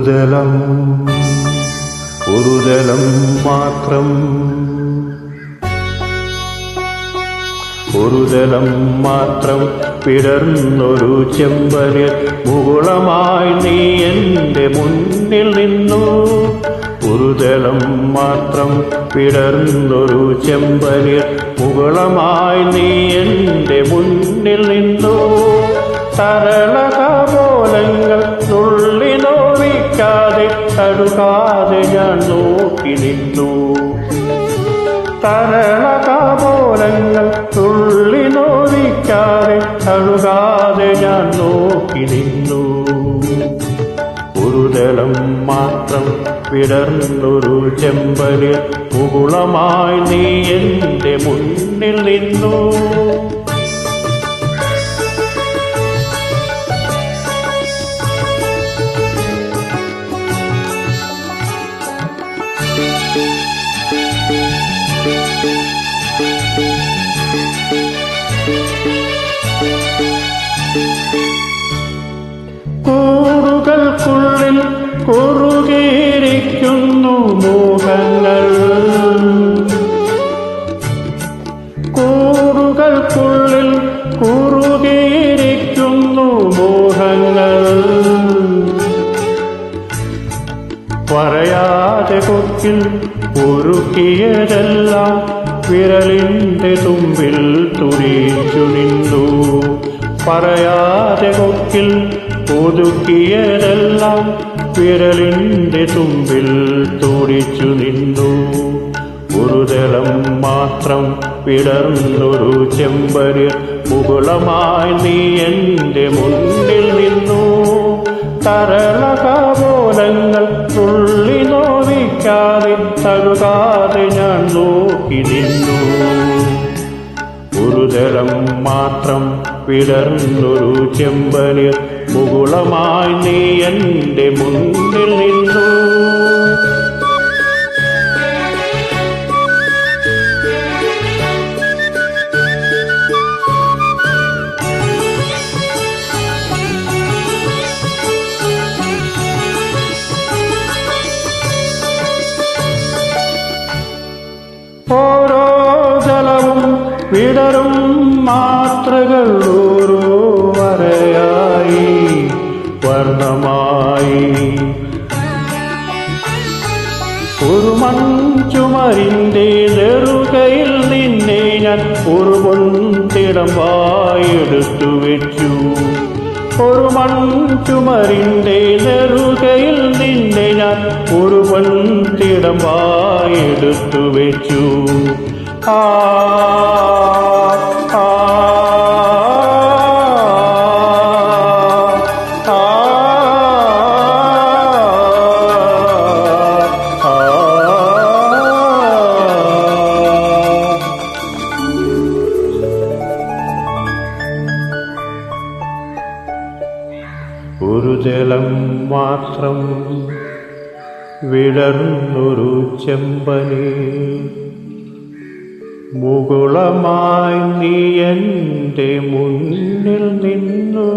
ഒരു ജലം മാത്രം, ഒരു ജലം മാത്രം വിടർന്നൊരു ചെമ്പരിൽ മുകുളമായി നീ എൻ്റെ മുന്നിൽ നിന്നു. ഒരു ജലം മാത്രം വിടർന്നൊരു ചെമ്പരിൽ മുകുളമായി നീ എൻ്റെ മുന്നിൽ നിന്നു. തരളകപോലങ്ങൾ നുള്ളി നോവിക്കാതെ തടുക്കാതെ ഞാൻ നോക്കി നിന്നു. തരളകപോലങ്ങൾ നുള്ളി നോവിക്കാതെ തടുകാതെ ഞാൻ നോക്കി നിന്നു. ഒരു ജലം മാത്രം വിടർന്നൊരു ചെമ്പരിൽ മുകുളമായി നീ എൻ്റെ മുന്നിൽ നിന്നു. കൂടുകൾക്കുള്ളിൽ കുറുകിയിരിക്കുന്നു മോഹങ്ങൾ, കൂടുകൾക്കുള്ളിൽ കുറുകിയിരിക്കുന്നു മോഹങ്ങൾ. പറയാതെ കൊക്കിൽ ഒരുക്കിയതെല്ലാം വിരലിൻ്റെ തുമ്പിൽ തുടിച്ചു നിന്നു. പറയാതെ കൊക്കിൽ ഒതുക്കിയതെല്ലാം വിരലിൻ്റെ തുമ്പിൽ തുടിച്ചു നിന്നു. ഒരു ജലം മാത്രം വിടർന്നൊരു ചെമ്പരിൽ മുകുളമായി നീ എൻ്റെ മുന്നിൽ നിന്നു. തരളകപോലങ്ങൾ തുള്ളി നോവിക്കാതെ തടുകാതെ ഞാൻ നോക്കി നിന്നു. ഒരു ജലം മാത്രം വിടർന്നൊരു ചെമ്പരിൽ മുകുളമായി നീ എൻ്റെ മുന്നിൽ നിന്നു. ഓരോ ജലവും വിടരും മാത്രകൾ ഓരോ വരയായി വർണ്ണമായി. ഒരു മൺചുമരിൻ്റെ നെറുകയിൽ നിന്നെ ഞാൻ ഒരു പൊൻതിടമ്പായി എടുത്തു വെച്ചു. ഒരു മൺചുമരിൻ്റെ നെറുകയിൽ നിന്നെ ഞാൻ ഒരു പൊൻതിടമ്പായി എടുത്തു വെച്ചു. ആ ഒരു ജലം മാത്രം വിടർന്നൊരു ചെമ്പരിൽ മുകുളമായി നീ എൻ്റെ മുന്നിൽ നിന്നു.